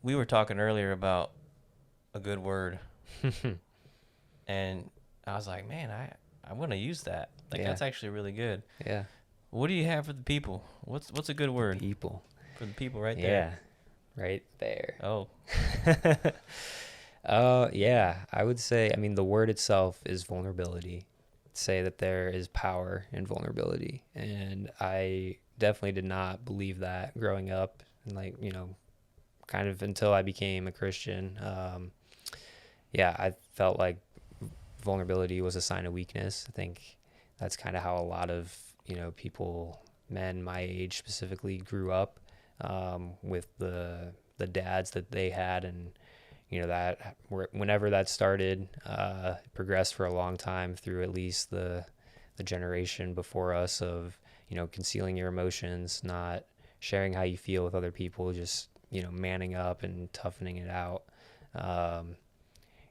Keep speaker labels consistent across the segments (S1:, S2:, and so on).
S1: we were talking earlier about a good word, and I was like, man, I want to use that. Like,
S2: Yeah.
S1: that's actually really good.
S2: Yeah.
S1: What do you have for the people? What's a good word
S2: People.
S1: for the people right
S2: Yeah.
S1: there?
S2: Right there.
S1: Oh,
S2: Yeah, I would say, I mean, the word itself is vulnerability. Say that there is power in vulnerability. And I definitely did not believe that growing up. And like, kind of until I became a Christian. Yeah, I felt like vulnerability was a sign of weakness. I think that's kind of how a lot of, people, men my age specifically, grew up, with the dads that they had. And that whenever that started, progressed for a long time through at least the generation before us of concealing your emotions, not sharing how you feel with other people, just manning up and toughening it out.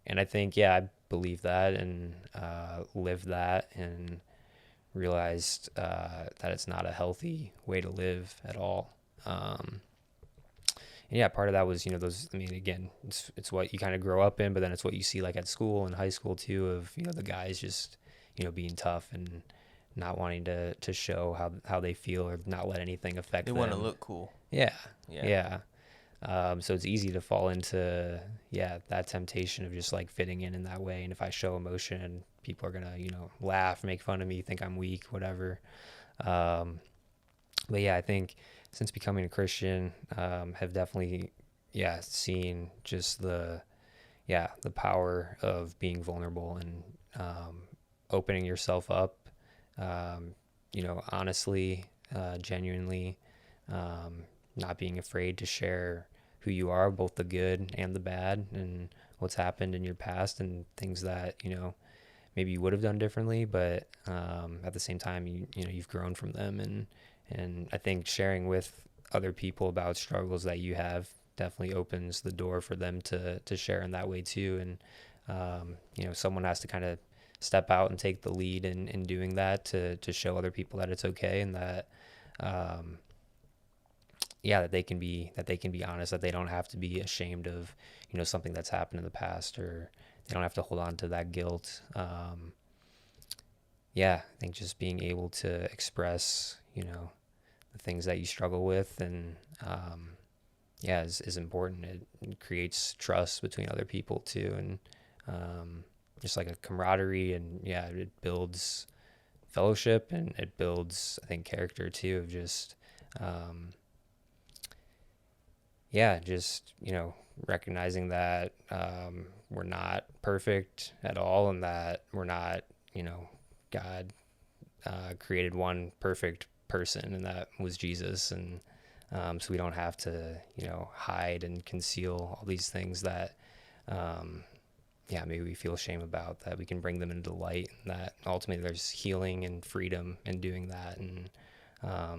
S2: And I think, yeah, I believe that and lived that and realized that it's not a healthy way to live at all. And yeah, part of that was, those, I mean, again, it's what you kind of grow up in, but then it's what you see like at school and high school too, of, the guys just, being tough and not wanting to show how they feel or not let anything affect
S1: they
S2: them.
S1: want to look cool.
S2: Yeah.
S1: Yeah.
S2: Yeah. So it's easy to fall into, that temptation of just like fitting in that way. And if I show emotion, people are going to, laugh, make fun of me, think I'm weak, whatever. But yeah, I think since becoming a Christian, have definitely, seen just the power of being vulnerable and opening yourself up, honestly, genuinely, not being afraid to share who you are, both the good and the bad, and what's happened in your past and things that, maybe you would have done differently, but at the same time, you've grown from them. And I think sharing with other people about struggles that you have definitely opens the door for them to share in that way too. And, someone has to kind of step out and take the lead in doing that to show other people that it's okay and that, that they can be honest, that they don't have to be ashamed of, something that's happened in the past, or they don't have to hold on to that guilt. I think just being able to express, the things that you struggle with and, is important. It creates trust between other people too. And, just like a camaraderie, and it builds fellowship, and it builds, I think, character too, of just, just, recognizing that, we're not perfect at all, and that we're not, God created one perfect person, and that was Jesus. And so we don't have to, hide and conceal all these things that, maybe we feel shame about, that we can bring them into light, and that ultimately there's healing and freedom in doing that. And I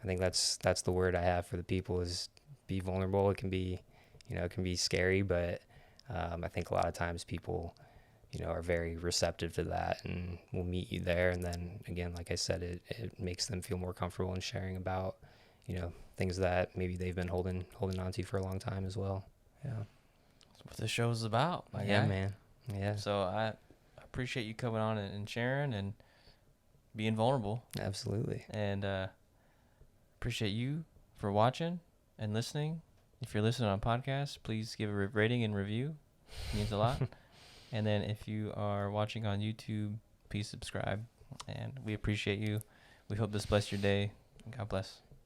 S2: think that's the word I have for the people, is be vulnerable. It can be, it can be scary, but I think a lot of times people, are very receptive to that and will meet you there. And then again, like I said, it makes them feel more comfortable in sharing about, things that maybe they've been holding on to for a long time as well. Yeah.
S1: That's what this show is about, my
S2: Yeah,
S1: guy.
S2: man. Yeah.
S1: So I appreciate you coming on and sharing and being vulnerable.
S2: Absolutely.
S1: And appreciate you for watching and listening. If you're listening on podcast, please give a rating and review. It means a lot. And then if you are watching on YouTube, please subscribe. And we appreciate you. We hope this blessed your day. God bless.